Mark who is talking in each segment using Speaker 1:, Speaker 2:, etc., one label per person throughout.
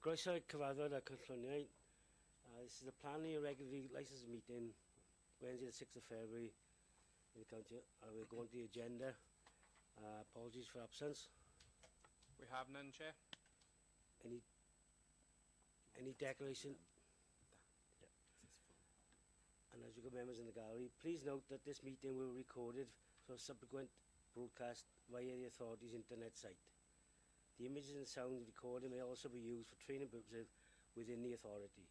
Speaker 1: Croeso i'r cyfarfod a cynlluniau. This is the planning and regulatory license meeting, Wednesday the 6th of February in the county. We're going to the agenda. Apologies for absence.
Speaker 2: We have none, Chair.
Speaker 1: Any declaration? Yeah. And as you got members in the gallery, please note that this meeting will be recorded for subsequent broadcast via the authority's internet site. The images and sound recording may also be used for training purposes within the authority.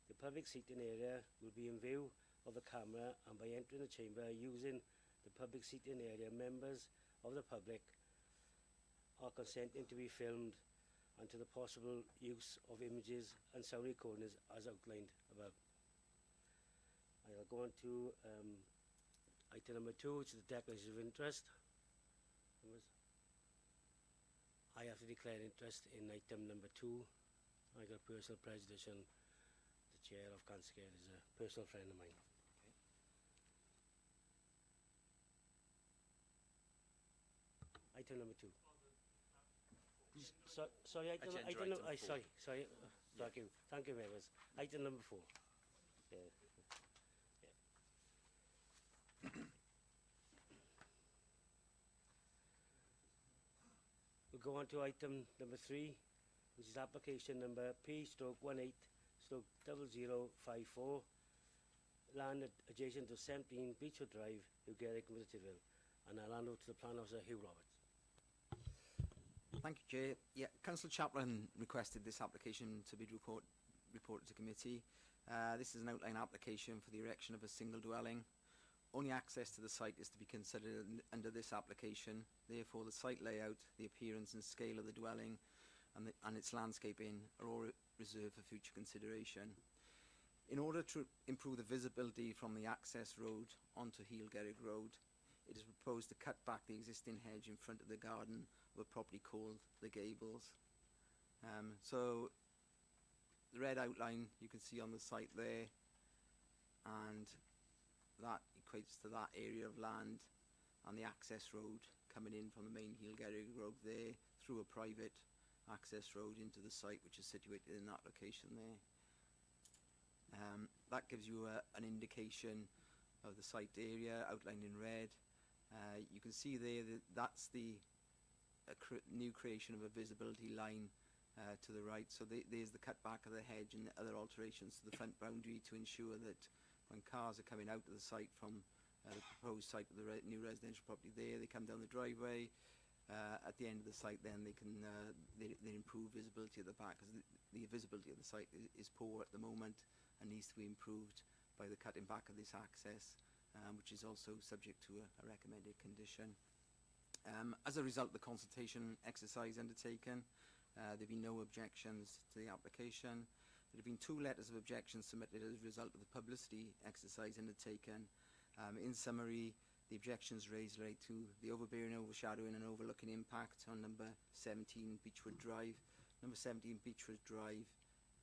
Speaker 1: The public seating area will be in view of the camera, and by entering the chamber using the public seating area, members of the public are consenting to be filmed and to the possible use of images and sound recordings as outlined above. I'll go on to item number 2, which is the declaration of interest. I have to declare interest in item number 2. I got personal prejudice, and the chair of Canscare is a personal friend of mine. Okay. Item number 2. Sorry, item number 4. Sorry. Thank you, members. Item number 4. Yeah. We'll go on to item number 3, which is application number P/18/0054, land adjacent to 17 Beechwood Drive, Ugarrick, Middletonville. And I'll hand over to the Plan Officer, Hugh Roberts.
Speaker 3: Thank you, Chair. Yeah, Councillor Chaplin requested this application to be reported to committee. This is an outline application for the erection of a single dwelling. Only access to the site is to be considered under this application. Therefore, the site layout, the appearance and scale of the dwelling and its landscaping are all reserved for future consideration. In order to improve the visibility from the access road onto Heelgerrig Road, it is proposed to cut back the existing hedge in front of the garden of a property called The Gables. So the red outline you can see on the site there, and that equates to that area of land and the access road coming in from the main Heelgerrig Road there through a private access road into the site, which is situated in that location there. That gives you an indication of the site area outlined in red. You can see there that that's the new creation of a visibility line to the right. So there's the cutback of the hedge and the other alterations to the front boundary to ensure that when cars are coming out of the site from the proposed site of the new residential property there, they come down the driveway. At the end of the site, then they can they improve visibility at the back, because the visibility of the site is poor at the moment and needs to be improved by the cutting back of this access, which is also subject to a recommended condition. As a result of the consultation exercise undertaken, there have been no objections to the application. There have been 2 letters of objection submitted as a result of the publicity exercise undertaken. In summary, the objections raised relate to the overbearing, overshadowing and overlooking impact on number 17 Beechwood Drive. Number 17 Beechwood Drive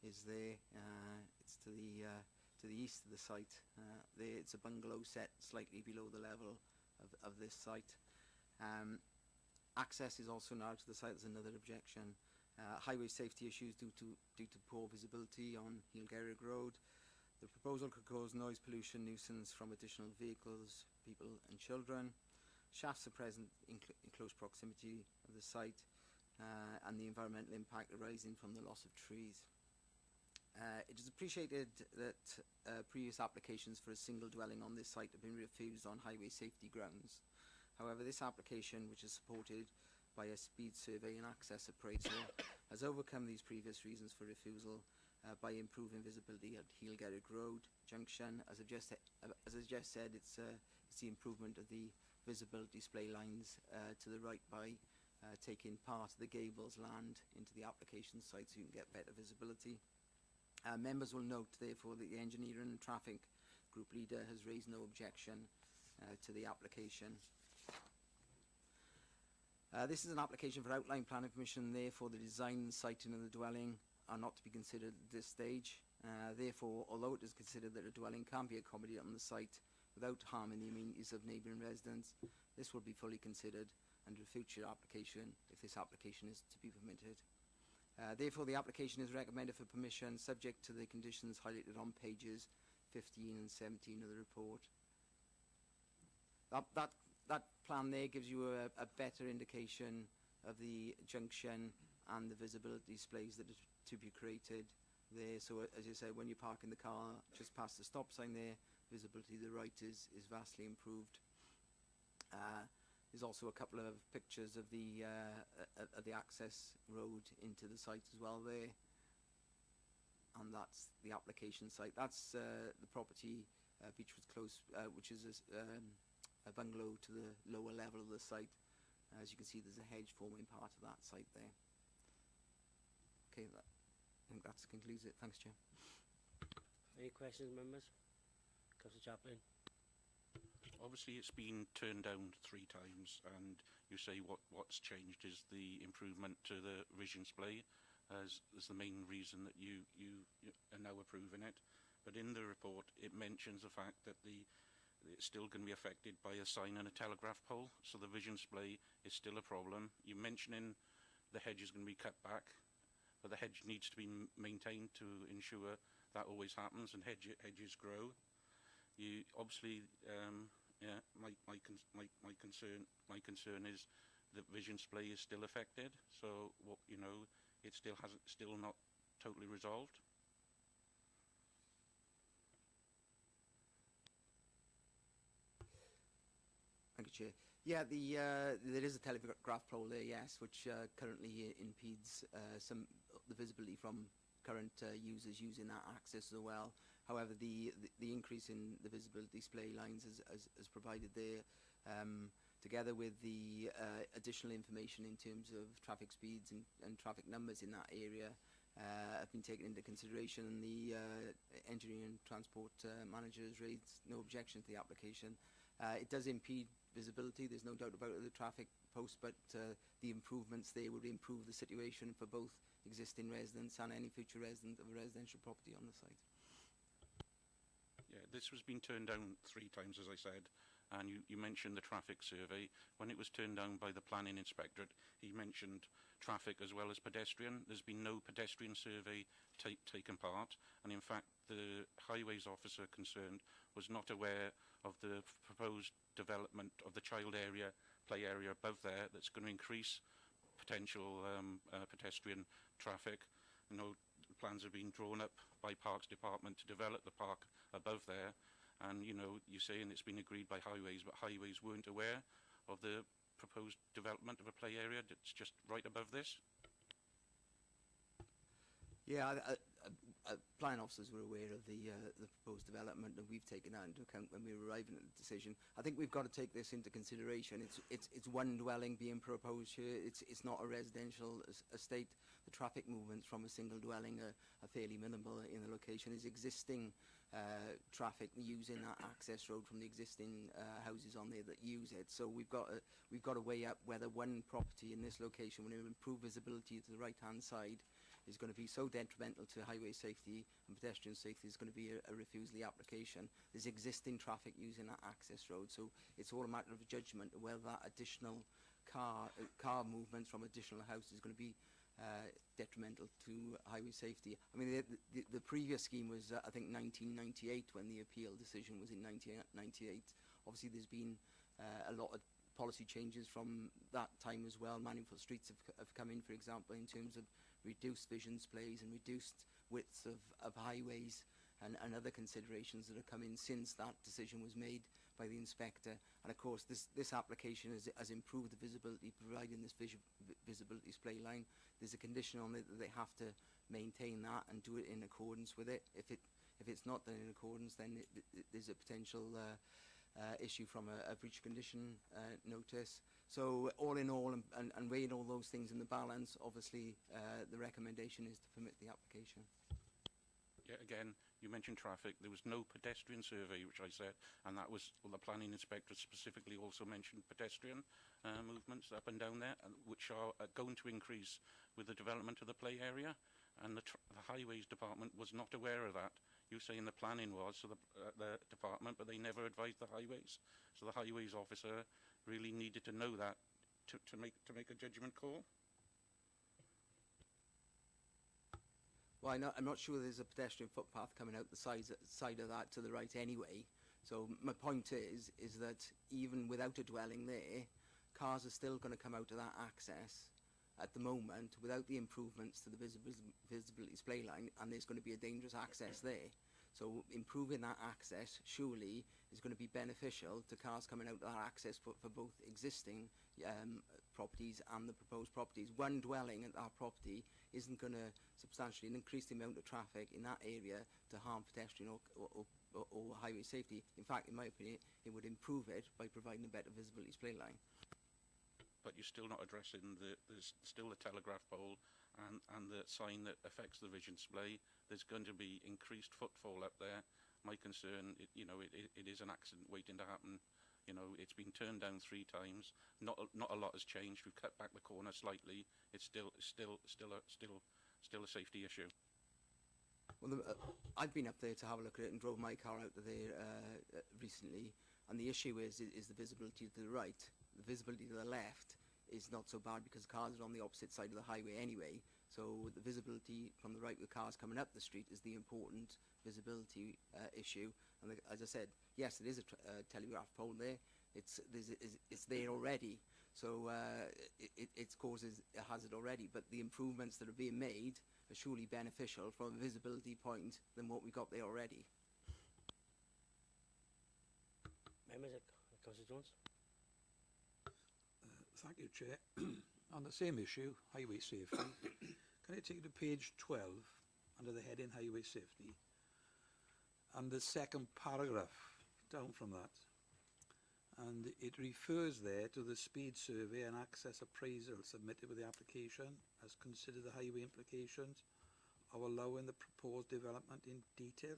Speaker 3: is there. It's to the east of the site. There, it's a bungalow set slightly below the level of this site. Access is also now to the site. There's another objection. Highway safety issues due to poor visibility on Heelgerrig Road. The proposal could cause noise pollution, nuisance from additional vehicles, people and children. Shafts are present in close proximity of the site, and the environmental impact arising from the loss of trees. It is appreciated that previous applications for a single dwelling on this site have been refused on highway safety grounds. However, this application, which is supported by a speed survey and access appraisal, has overcome these previous reasons for refusal by improving visibility at Heelgerrig Road junction. As I've just said, it's the improvement of the visibility display lines to the right by taking part of the Gables land into the application site so you can get better visibility. Members will note, therefore, that the engineer and traffic group leader has raised no objection to the application. This is an application for outline planning permission. Therefore, the design and siting of the dwelling are not to be considered at this stage. Therefore, although it is considered that a dwelling can be accommodated on the site without harming the amenities of neighbouring residents, this will be fully considered under a future application if this application is to be permitted. Therefore, the application is recommended for permission subject to the conditions highlighted on pages 15 and 17 of the report. That plan there gives you a better indication of the junction and the visibility displays that are to be created there. So as you say, when you park in the car just past the stop sign there, visibility to the right is vastly improved. There's also a couple of pictures of the access road into the site as well there, and that's the application site. That's the property, Beechwood Close, which is a bungalow to the lower level of the site. As you can see, there's a hedge forming part of that site there. Okay, I think that concludes it. Thanks, Chair.
Speaker 1: Any questions, members? Councillor Chaplin.
Speaker 4: Obviously, it's been turned down 3 times, and you say what's changed is the improvement to the vision display as the main reason that you are now approving it. But in the report, it mentions the fact that it's still going to be affected by a sign and a telegraph pole, so the vision display is still a problem. You're mentioning the hedge is going to be cut back, but the hedge needs to be maintained to ensure that always happens, and hedges grow. You obviously, yeah, my concern is that vision display is still affected. So what it still not totally resolved.
Speaker 3: Thank you, Chair. Yeah, there is a telegraph pole there, yes, which currently impedes the visibility from current users using that access as well. However, the increase in the visibility display lines as provided there, together with the additional information in terms of traffic speeds and traffic numbers in that area, have been taken into consideration, and the engineering and transport manager has raised no objection to the application. It does impede visibility, there's no doubt about it, the traffic post, but the improvements there would improve the situation for both existing residents and any future resident of a residential property on the site.
Speaker 4: Yeah, this was been turned down 3 times, as I said, and you mentioned the traffic survey. When it was turned down by the planning inspectorate, he mentioned traffic as well as pedestrian. There's been no pedestrian survey taken part, and in fact the highways officer concerned was not aware of the proposed development of the child area, play area above there that's going to increase potential pedestrian traffic. Plans have been drawn up by Parks Department to develop the park above there, and you're saying it's been agreed by highways, but highways weren't aware of the proposed development of a play area that's just right above this.
Speaker 3: Yeah, planning officers were aware of the proposed development, and we've taken that into account when we were arriving at the decision. I think we've got to take this into consideration. It's one dwelling being proposed here. It's not a residential estate. The traffic movements from a single dwelling are fairly minimal in the location. There's existing traffic using that access road from the existing houses on there that use it. So we've got to weigh up whether one property in this location, when it improve visibility to the right-hand side, is going to be so detrimental to highway safety and pedestrian safety, is going to be a refuse the application. There's existing traffic using that access road, so it's all a matter of judgment of whether that additional car movements from additional houses is going to be detrimental to highway safety. I mean, the previous scheme was, I think, 1998, when the appeal decision was in 1998. Obviously, there's been a lot of policy changes from that time as well. Manifold streets have come in, for example, in terms of reduced vision displays and reduced widths of highways and other considerations that have come in since that decision was made by the inspector. And of course, this application has improved the visibility, providing this visibility display line. There's a condition on it that they have to maintain that and do it in accordance with it. If it's not done in accordance, then there's a potential issue from a breach condition notice. So all in all, and weighing all those things in the balance, obviously the recommendation is to permit the application.
Speaker 4: Yeah, again, you mentioned traffic. There was no pedestrian survey, which I said, and that was, well, the planning inspector specifically also mentioned pedestrian movements up and down there, which are going to increase with the development of the play area, and the highways department was not aware of that. You saying the planning was, so the department, but they never advised the highways. So the highways officer really needed to know that to make a judgment call.
Speaker 3: Well, I'm not sure there's a pedestrian footpath coming out the side of that to the right anyway. So my point is that even without a dwelling there, cars are still going to come out of that access at the moment without the improvements to the visibility display line, and there's going to be a dangerous access there. So improving that access surely is going to be beneficial to cars coming out of that access for both existing properties and the proposed properties. One dwelling at that property isn't going to substantially increase the amount of traffic in that area to harm pedestrian or highway safety. In fact, in my opinion, it would improve it by providing a better visibility display line.
Speaker 4: But you're still not addressing there's still the telegraph pole and the sign that affects the vision display. There's going to be increased footfall up there. My concern, it is an accident waiting to happen. You know, it's been turned down 3 times. Not a lot has changed. We've cut back the corner slightly. It's still a safety issue.
Speaker 3: Well, I've been up there to have a look at it and drove my car out of there recently, and the issue is the visibility to the right. The visibility to the left is not so bad because cars are on the opposite side of the highway anyway. So the visibility from the right with cars coming up the street is the important visibility issue. And as I said, yes, there is a telegraph pole there. It's there already. So it causes a hazard already. But the improvements that are being made are surely beneficial from a visibility point than what we got there already.
Speaker 1: Members, Councillor Jones.
Speaker 5: Thank you, Chair. On the same issue, highway safety, can I take you to page 12 under the heading Highway Safety, and the second paragraph down from that, and it refers there to the speed survey and access appraisal submitted with the application as consider the highway implications of allowing the proposed development in detail.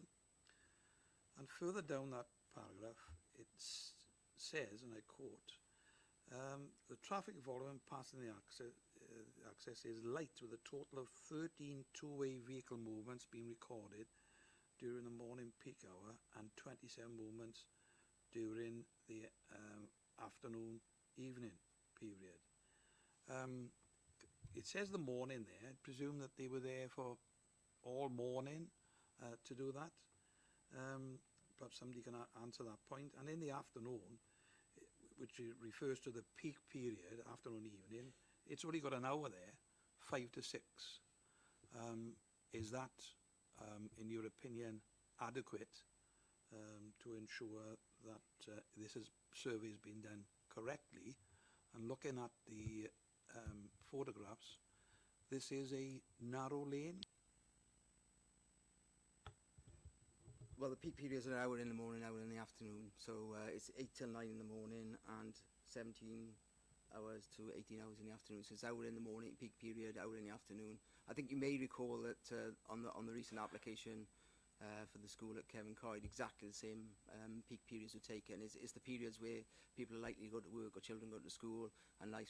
Speaker 5: And further down that paragraph it says, and I quote, the traffic volume passing the access is light, with a total of 13 two-way vehicle movements being recorded during the morning peak hour and 27 movements during the afternoon evening period. It says the morning there. I presume that they were there for all morning to do that. Perhaps somebody can answer that point. And in the afternoon, which refers to the peak period, afternoon, evening, it's only got an hour there, 5 to 6. Is that, in your opinion, adequate to ensure that this survey has been done correctly? And looking at the photographs, this is a narrow lane.
Speaker 3: Well, the peak period is an hour in the morning, an hour in the afternoon. So it's 8 till 9 in the morning and 17 hours to 18 hours in the afternoon. So it's hour in the morning, peak period, hour in the afternoon. I think you may recall that on the recent application for the school at Kevin Coyd, exactly the same peak periods were taken. It's the periods where people are likely to go to work or children go to school, and like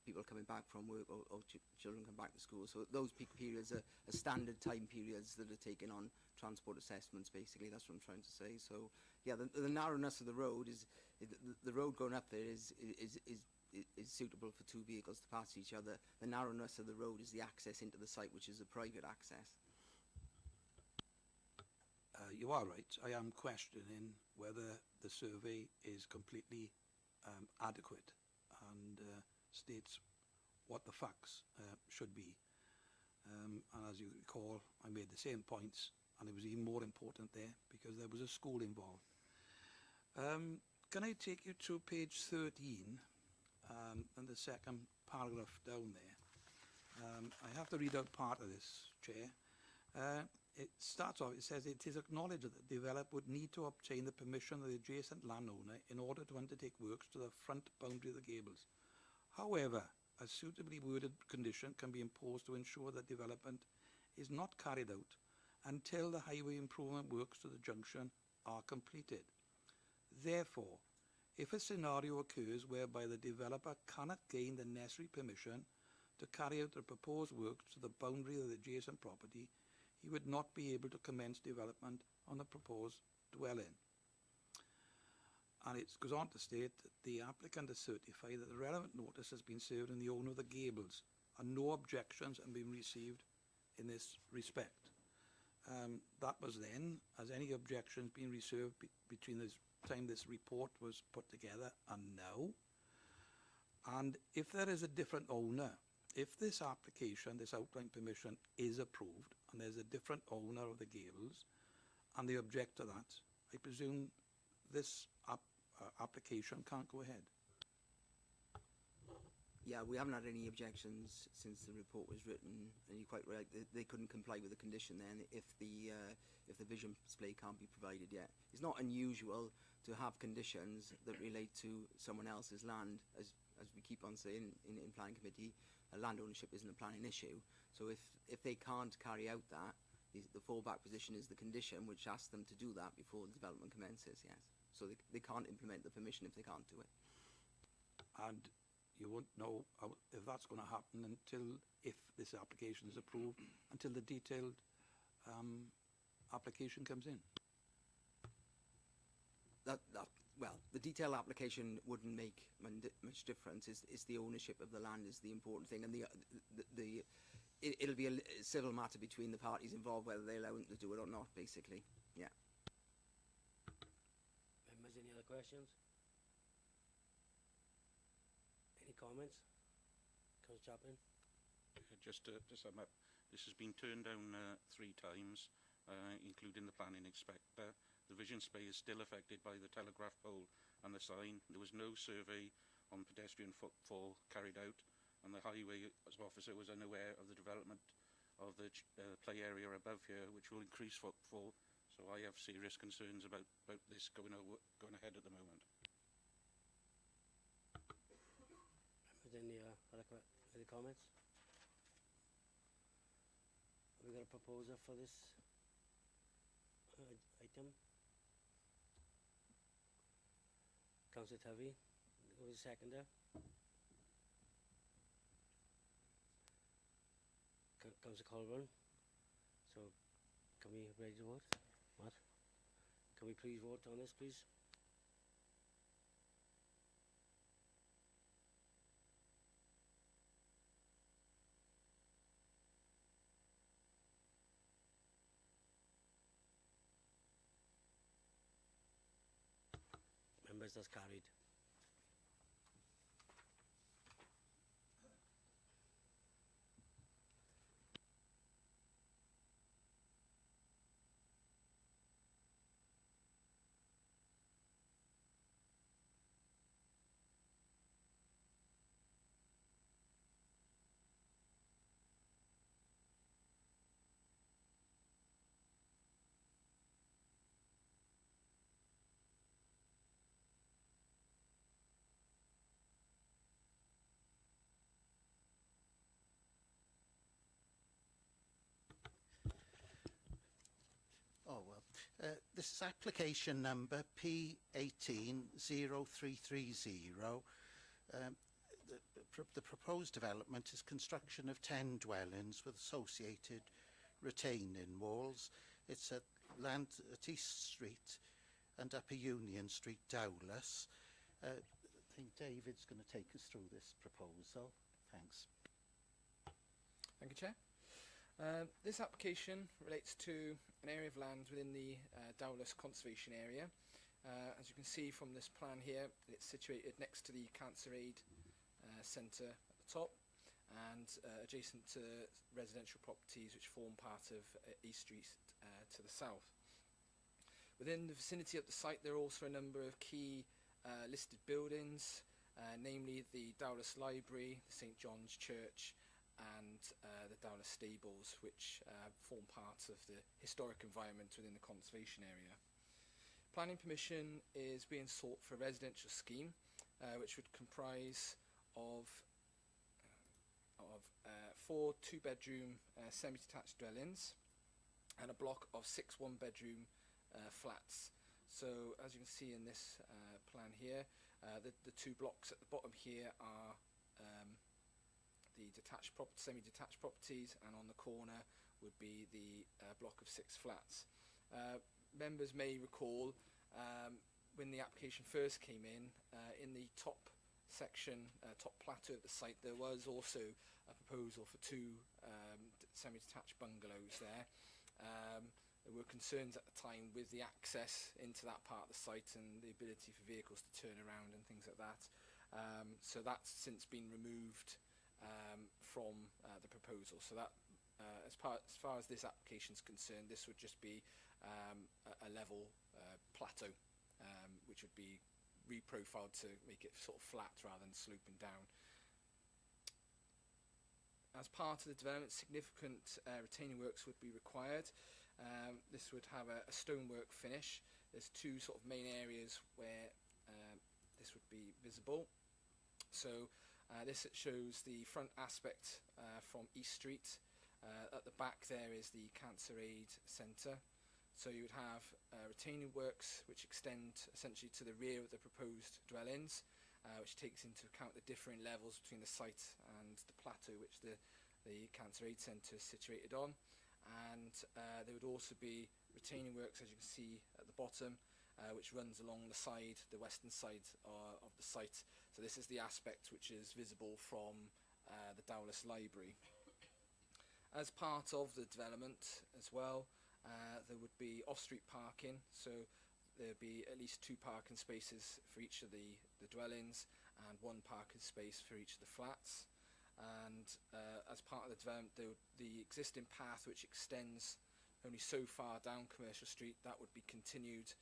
Speaker 3: people coming back from work or children come back to school. So those peak periods are standard time periods that are taken on transport assessments, basically. That's what I'm trying to say. So yeah, the narrowness of the road is the road going up there is suitable for 2 vehicles to pass each other. The narrowness of the road is the access into the site, which is a private access.
Speaker 5: You are right. I am questioning whether the survey is completely adequate and states what the facts should be. And as you recall, I made the same points, and it was even more important there because there was a school involved. Can I take you to page 13 and the second paragraph down there? I have to read out part of this, Chair. It starts off, it says, it is acknowledged that the developer would need to obtain the permission of the adjacent landowner in order to undertake works to the front boundary of the gables. However, a suitably worded condition can be imposed to ensure that development is not carried out until the highway improvement works to the junction are completed. Therefore, if a scenario occurs whereby the developer cannot gain the necessary permission to carry out the proposed works to the boundary of the adjacent property, he would not be able to commence development on the proposed dwelling. And it goes on to state that the applicant has certified that the relevant notice has been served in the owner of the gables and no objections have been received in this respect. that was then. Has any objections been reserved between the time this report was put together and now? And if there is a different owner, if this application, this outline permission is approved and there's a different owner of the gables and they object to that, I presume this application can't go ahead.
Speaker 3: Yeah, we haven't had any objections since the report was written, and you're quite right. They couldn't comply with the condition then if the vision display can't be provided yet. It's not unusual to have conditions that relate to someone else's land, as we keep on saying in planning committee. Land ownership isn't a planning issue. So if they can't carry out that, the fallback position is the condition which asks them to do that before the development commences. Yes. So they can't implement the permission if they can't do it.
Speaker 5: And you won't know if that's going to happen until, if this application is approved, until the detailed application comes in.
Speaker 3: Well, the detailed application wouldn't make much difference. It's the ownership of the land is the important thing, and it'll be a civil matter between the parties involved whether they allow them to do it or not. Basically, yeah.
Speaker 1: Members, any other questions? Any comments? Councillor Chaplin?
Speaker 4: Just to sum up, this has been turned down 3 times, including the planning inspector. The vision space is still affected by the telegraph pole and the sign. There was no survey on pedestrian footfall carried out, and the highway officer was unaware of the development of the play area above here, which will increase footfall. So I have serious concerns about this going ahead at the moment.
Speaker 1: Any other comments? Have we got a proposer for this item? Councillor Tovey, who's the seconder? Councillor Colburn. So, can we ready to vote? What? Can we please vote on this, please? Members, that's carried.
Speaker 6: This is application number P180330. The proposed development is construction of 10 dwellings with associated retaining walls. It's at land at East Street and Upper Union Street, Dowlais. I think David's going to take us through this proposal. Thanks.
Speaker 2: Thank you, Chair. This application relates to an area of land within the Dowlais Conservation Area. As you can see from this plan here, it's situated next to the Cancer Aid Centre at the top and adjacent to residential properties which form part of East Street to the south. Within the vicinity of the site there are also a number of key listed buildings, namely the Dowlais Library, the St John's Church and the Dowlais Stables, which form part of the historic environment within the conservation area. Planning permission is being sought for a residential scheme, which would comprise of 4 two-bedroom semi-detached dwellings and a block of 6 one-bedroom flats. So, as you can see in this plan here, the 2 blocks at the bottom here are the semi-detached properties, and on the corner would be the block of 6 flats. Members may recall when the application first came in the top section, top plateau of the site, there was also a proposal for 2 semi-detached bungalows there. there were concerns at the time with the access into that part of the site and the ability for vehicles to turn around and things like that. So that's since been removed from the proposal. So that, as far as this application is concerned, this would just be a level plateau, which would be reprofiled to make it sort of flat rather than sloping down. As part of the development, significant retaining works would be required. This would have a stonework finish. There's two sort of main areas where this would be visible. So this shows the front aspect from East Street. At the back there is the Cancer Aid Centre. So you would have retaining works which extend essentially to the rear of the proposed dwellings, which takes into account the differing levels between the site and the plateau which the Cancer Aid Centre is situated on. And there would also be retaining works, as you can see at the bottom, which runs along the side, the western side of the site. So this is the aspect which is visible from the Dowlais Library. As part of the development as well, there would be off-street parking, so there would be at least 2 parking spaces for each of the dwellings and 1 parking space for each of the flats. And as part of the development, the existing path which extends only so far down Commercial Street, that would be continued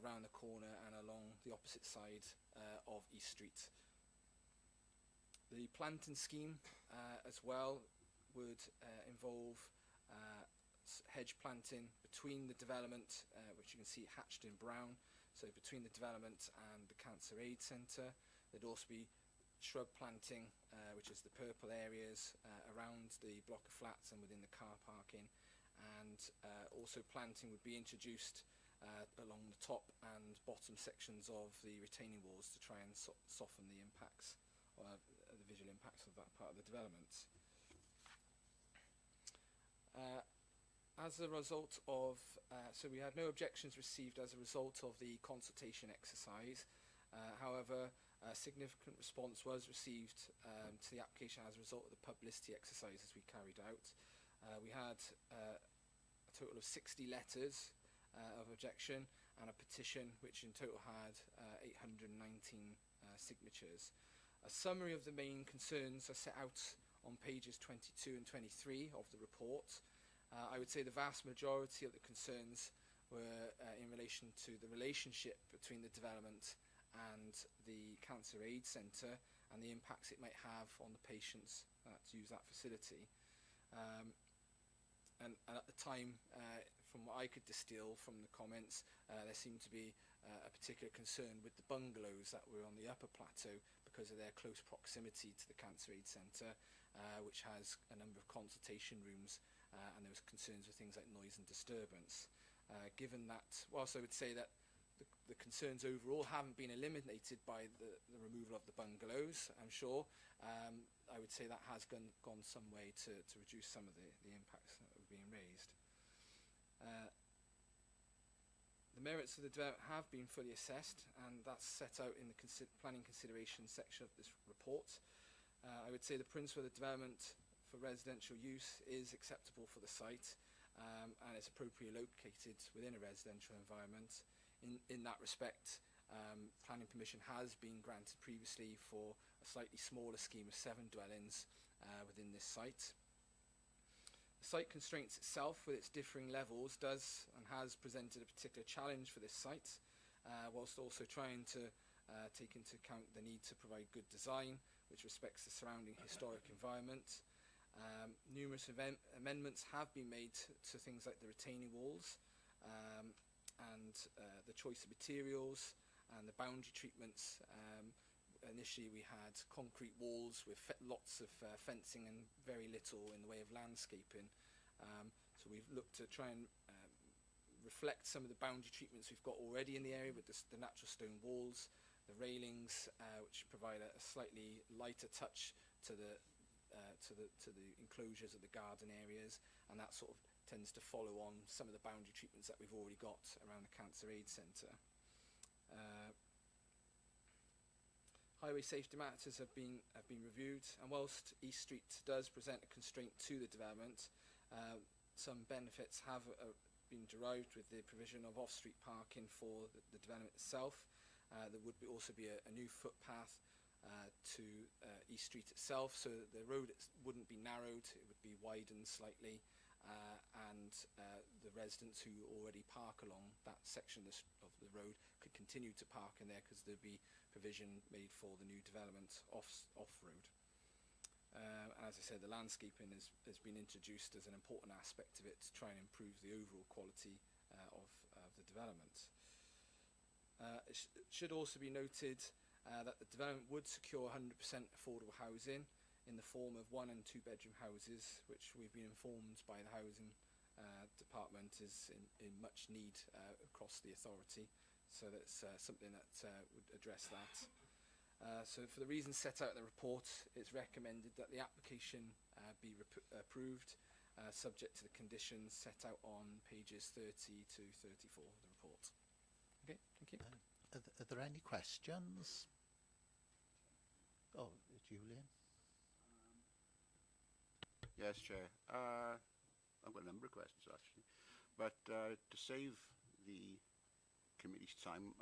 Speaker 2: around the corner and along the opposite side of East Street. The planting scheme as well would involve hedge planting between the development, which you can see hatched in brown, so between the development and the Cancer Aid Centre. There'd also be shrub planting, which is the purple areas around the block of flats and within the car parking, and also planting would be introduced along the top and bottom sections of the retaining walls to try and soften the impacts, or the visual impacts of that part of the development. As a result of, so we had no objections received as a result of the consultation exercise. However, a significant response was received to the application as a result of the publicity exercises we carried out. We had a total of 60 letters of objection and a petition which in total had 819 signatures. A summary of the main concerns are set out on pages 22 and 23 of the report. I would say the vast majority of the concerns were in relation to the relationship between the development and the Cancer Aid Centre and the impacts it might have on the patients that use that facility. And at the time, from what I could distill from the comments, there seemed to be a particular concern with the bungalows that were on the upper plateau because of their close proximity to the Cancer Aid Centre, which has a number of consultation rooms, and there was concerns with things like noise and disturbance. Given that, whilst I would say that the concerns overall haven't been eliminated by the removal of the bungalows, I'm sure, I would say that has gone some way to reduce some of the impacts that were being raised. The merits of the development have been fully assessed, and that's set out in the planning consideration section of this report. I would say the principle of the development for residential use is acceptable for the site, and it's appropriately located within a residential environment. In that respect, planning permission has been granted previously for a slightly smaller scheme of 7 dwellings within this site. The site constraints itself, with its differing levels, does and has presented a particular challenge for this site, whilst also trying to take into account the need to provide good design which respects the surrounding historic environment. Numerous amendments have been made to things like the retaining walls and the choice of materials and the boundary treatments. Initially we had concrete walls with lots of fencing and very little in the way of landscaping. So we've looked to try and reflect some of the boundary treatments we've got already in the area with the natural stone walls, the railings, which provide a slightly lighter touch to the enclosures of the garden areas, and that sort of tends to follow on some of the boundary treatments that we've already got around the Cancer Aid Centre. Highway safety matters have been reviewed, and whilst East Street does present a constraint to the development, some benefits have been derived with the provision of off-street parking for the development itself. There would also be a new footpath to East Street itself, so that the road wouldn't be narrowed, it would be widened slightly, and the residents who already park along that section of the road could continue to park in there, because there'd be provision made for the new development off-road. And as I said, the landscaping has been introduced as an important aspect of it to try and improve the overall quality of the development. It should also be noted that the development would secure 100% affordable housing in the form of 1- and 2-bedroom houses, which we've been informed by the Housing Department is in much need across the authority. So that's something that would address that. So for the reasons set out in the report, it's recommended that the application be approved, subject to the conditions set out on pages 30 to 34 of the report. Okay, thank you.
Speaker 6: Are there any questions? Oh, Julian.
Speaker 7: Yes, Chair. I've got a number of questions, actually. But to save the committee's time,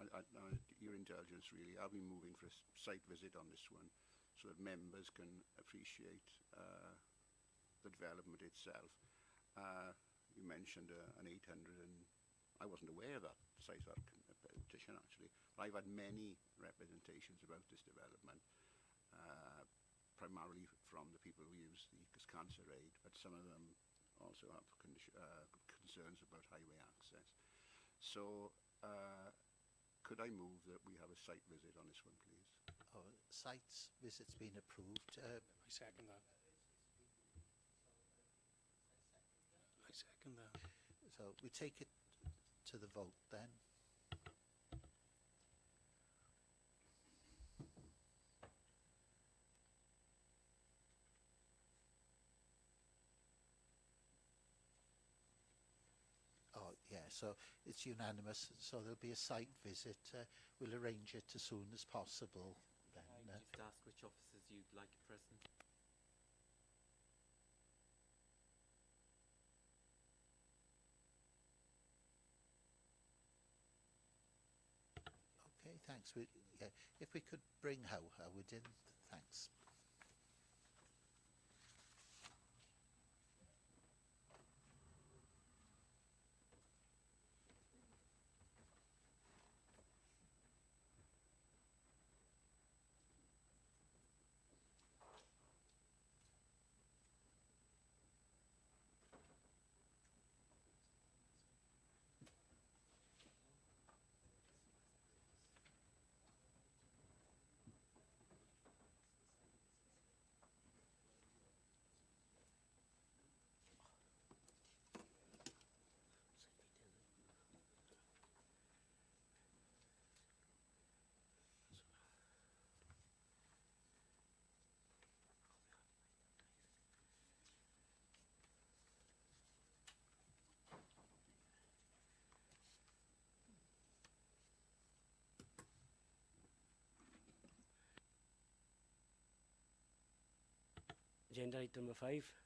Speaker 7: your indulgence, really, I'll be moving for a site visit on this one so that members can appreciate the development itself. You mentioned an 800, and I wasn't aware of that site petition, actually. But I've had many representations about this development, primarily from the people who use the Cancer Aid, but some of them also have concerns about highway access. So could I move that we have a site visit on this one, please?
Speaker 6: Oh, site visit's been approved.
Speaker 1: I second that. I second that.
Speaker 6: So we take it to the vote then. Oh, yeah, so it's unanimous, so there'll be a site visit. We'll arrange it as soon as possible then.
Speaker 8: Can I just ask which officers you'd like present?
Speaker 6: Okay, thanks. Yeah, if we could bring Howard in, thanks.
Speaker 1: Agenda item number 5.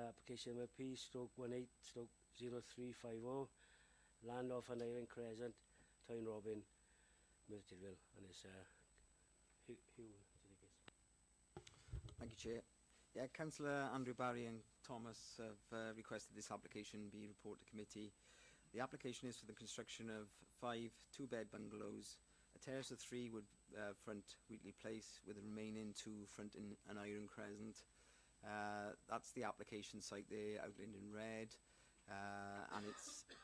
Speaker 1: Application number P/18/0350. Land off an Iron Crescent, Town Robin, Myrtleville. And it's Hugh.
Speaker 3: Thank you, Chair. Yeah, Councillor Andrew Barry and Thomas have requested this application be reported to committee. The application is for the construction of 5 2-bed bungalows. A terrace of 3 would front Wheatley Place, with the remaining 2 fronting an Iron Crescent. That's the application site there, outlined in red, and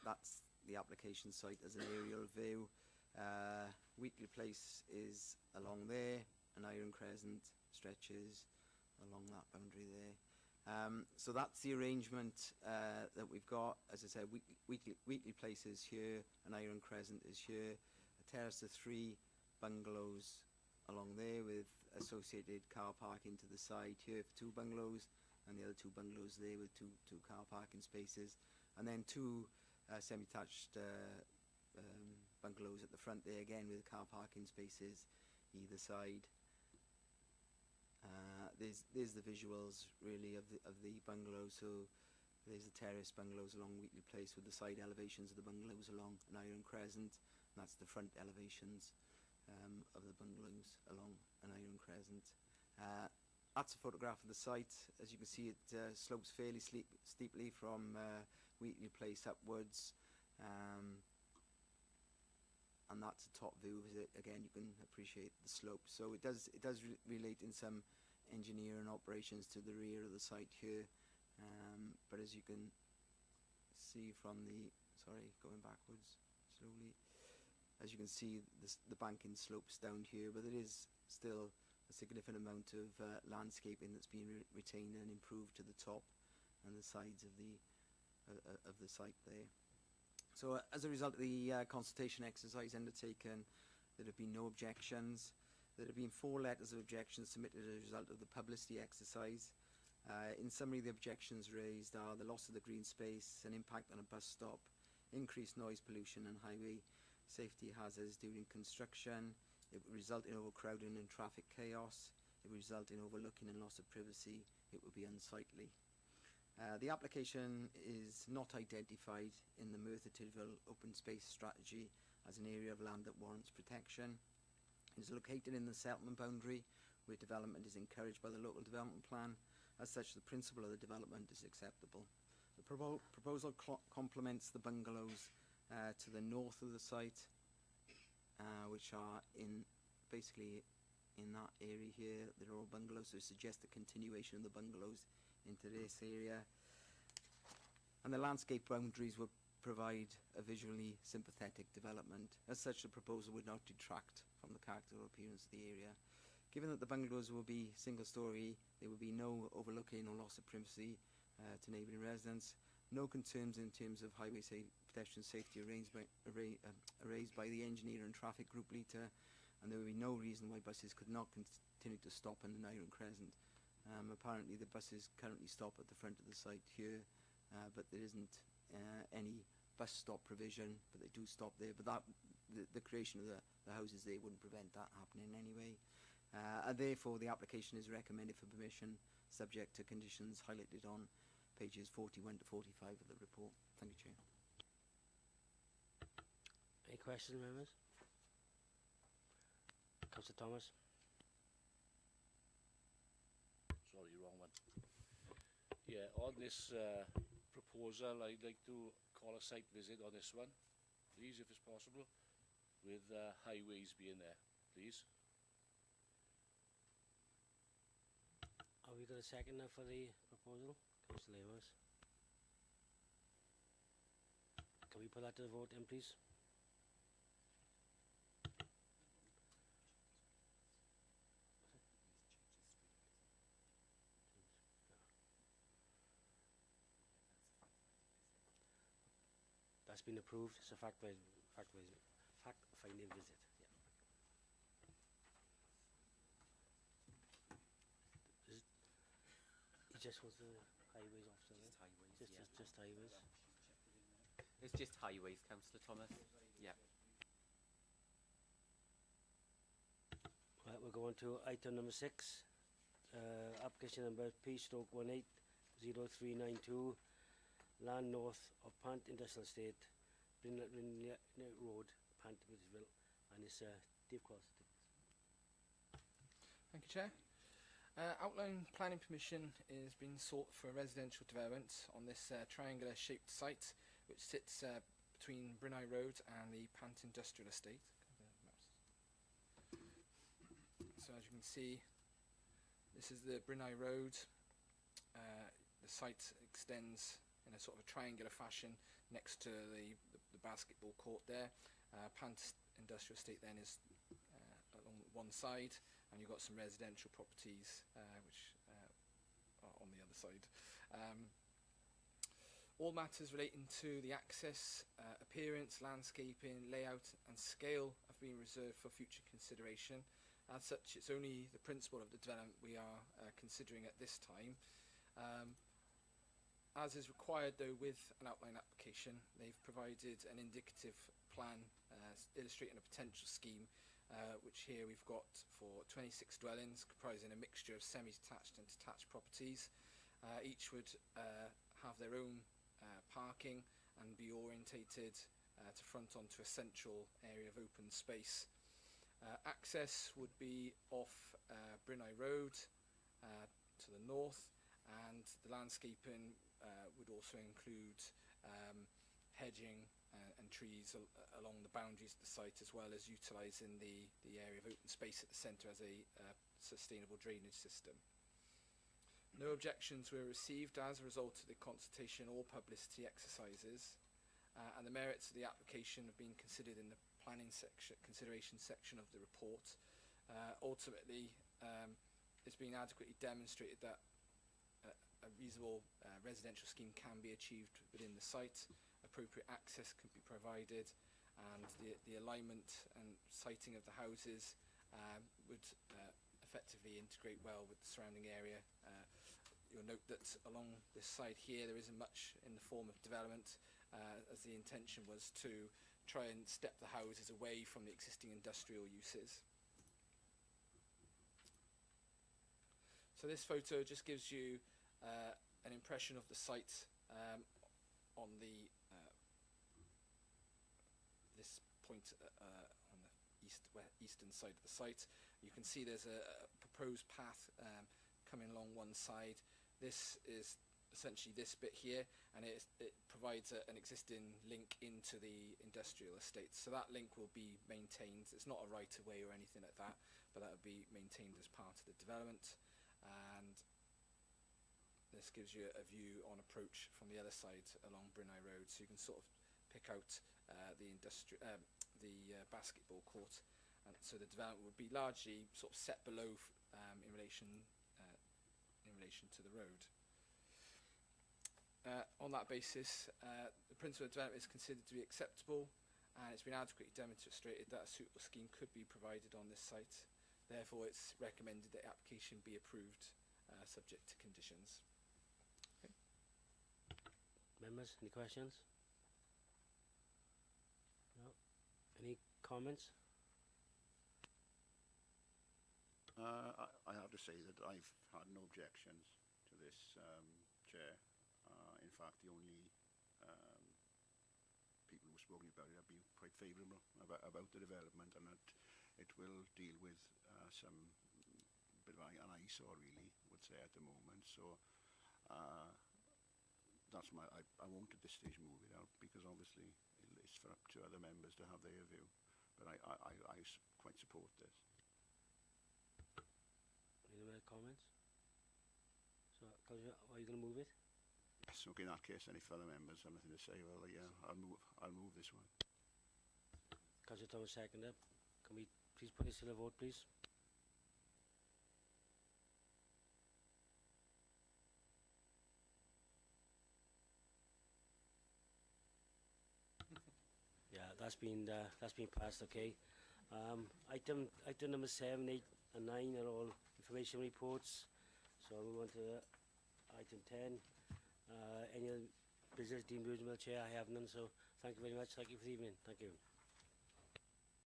Speaker 3: that's the application site as an aerial view. Wheatley Place is along there, an Iron Crescent stretches along that boundary there. So that's the arrangement that we've got. As I said, Wheatley Place is here, an Iron Crescent is here, a terrace of 3 bungalows along there with associated car parking to the side here for 2 bungalows, and the other 2 bungalows there with two car parking spaces, and then 2 semi-detached bungalows at the front there again with car parking spaces either side. There's the visuals really of the bungalow. So There's the terrace bungalows along Wheatley Place with the side elevations of the bungalows along an Iron Crescent, and that's the front elevations of the bungalows along an Iron Crescent. That's a photograph of the site. As you can see, it slopes fairly steeply from Wheatley Place upwards, and that's a top view. Again, you can appreciate the slope. So it does relate in some engineering operations to the rear of the site here. But as you can see from going backwards slowly, as you can see, the banking slopes down here, but there is still a significant amount of landscaping that's been retained and improved to the top and the sides of the site there. So as a result of the consultation exercise undertaken, there have been no objections. There have been 4 letters of objection submitted as a result of the publicity exercise. In summary, the objections raised are the loss of the green space, an impact on a bus stop, increased noise pollution and highway safety hazards during construction. It would result in overcrowding and traffic chaos. It would result in overlooking and loss of privacy. It would be unsightly. The application is not identified in the Merthyr Tydfil open space strategy as an area of land that warrants protection. It is located in the settlement boundary where development is encouraged by the local development plan. As such, the principle of the development is acceptable. The proposal complements the bungalows to the north of the site, which are basically in that area here. They're all bungalows, so suggest a continuation of the bungalows into this area. And the landscape boundaries would provide a visually sympathetic development. As such, the proposal would not detract from the character or appearance of the area. Given that the bungalows will be single-storey, there will be no overlooking or loss of privacy to neighbouring residents. No concerns in terms of highway pedestrian safety are raised by the engineer and traffic group leader, and there will be no reason why buses could not continue to stop in an Iron Crescent. Apparently the buses currently stop at the front of the site here, but there isn't any bus stop provision, but they do stop there. But the creation of the houses there wouldn't prevent that happening anyway. And therefore the application is recommended for permission subject to conditions highlighted on pages 41 to 45 of the report. Thank you, Chair.
Speaker 1: Any questions, members? Councillor Thomas.
Speaker 9: Sorry, wrong one. Yeah, on this proposal, I'd like to call a site visit on this one, please, if it's possible, with highways being there, please.
Speaker 1: Are we got a second now for the proposal? Councillor Amos. Can we put that to the vote then, please? That's been approved. It's a fact-finding visit. Yeah. He just wants the highways officer.
Speaker 8: Just highways,
Speaker 1: Just highways.
Speaker 8: It's just highways, Councillor Thomas. Yeah.
Speaker 1: Right, we're going to item number 6. Application number P/180392, land north of Pant Industrial Estate, Brynnet Road, Pant, Middlesbrough, and it's Dave Cross.
Speaker 2: Thank you, Chair. Outline planning permission is being sought for a residential development on this triangular shaped site which sits between Brynai Road and the Pant Industrial Estate. So as you can see, this is the Brynai Road. The site extends in a sort of a triangular fashion next to the basketball court there. Pant Industrial Estate then is along one side, and you've got some residential properties which are on the other side. All matters relating to the access, appearance, landscaping, layout and scale have been reserved for future consideration. As such, it's only the principle of the development we are considering at this time. As is required though with an outline application, they've provided an indicative plan illustrating a potential scheme, which here we've got for 26 dwellings comprising a mixture of semi-detached and detached properties. Each would have their own parking and be orientated to front onto a central area of open space. Access would be off Brynau Road to the north, and the landscaping would also include hedging and trees along the boundaries of the site, as well as utilising the area of open space at the centre as a sustainable drainage system. No objections were received as a result of the consultation or publicity exercises, and the merits of the application have been considered in the planning consideration section of the report. Ultimately, it's been adequately demonstrated that a reasonable residential scheme can be achieved within the site, appropriate access can be provided, and the alignment and siting of the houses would effectively integrate well with the surrounding area. You'll note that along this side here there isn't much in the form of development, as the intention was to try and step the houses away from the existing industrial uses. So this photo just gives you an impression of the site on the this point on the eastern side of the site. You can see there's a proposed path coming along one side. This is essentially this bit here, and it provides an existing link into the industrial estate. So that link will be maintained. It's not a right-of-way or anything like that, but that will be maintained as part of the development. And this gives you a view on approach from the other side along Brynau Road, so you can sort of pick out the basketball court. And so the development would be largely sort of set below in relation to the road. On that basis, the principle of development is considered to be acceptable, and it's been adequately demonstrated that a suitable scheme could be provided on this site. Therefore, it's recommended that the application be approved, subject to conditions. Okay.
Speaker 1: Members, any questions? No? Any comments?
Speaker 7: I have to say that I've had no objections to this, Chair. In fact, the only people who've spoken about it have been quite favourable about the development, and that it will deal with some bit of an eyesore, really, would say, at the moment. So that's I won't at this stage move it out, because obviously it's for up to other members to have their view. But I quite support this.
Speaker 1: Any other comments? So, are you going to move it?
Speaker 7: So in that case, any further members have nothing to say? Well, yeah, I'll move this one.
Speaker 1: Councillor Thomas, seconder. Can we please put this to the vote, please? Yeah, that's been passed. Okay. Item number 7, 8, and 9 are all information reports. So we move on to item 10. Any other business deemed reasonable, Chair? I have none. So thank you very much. Thank you for the evening. Thank you.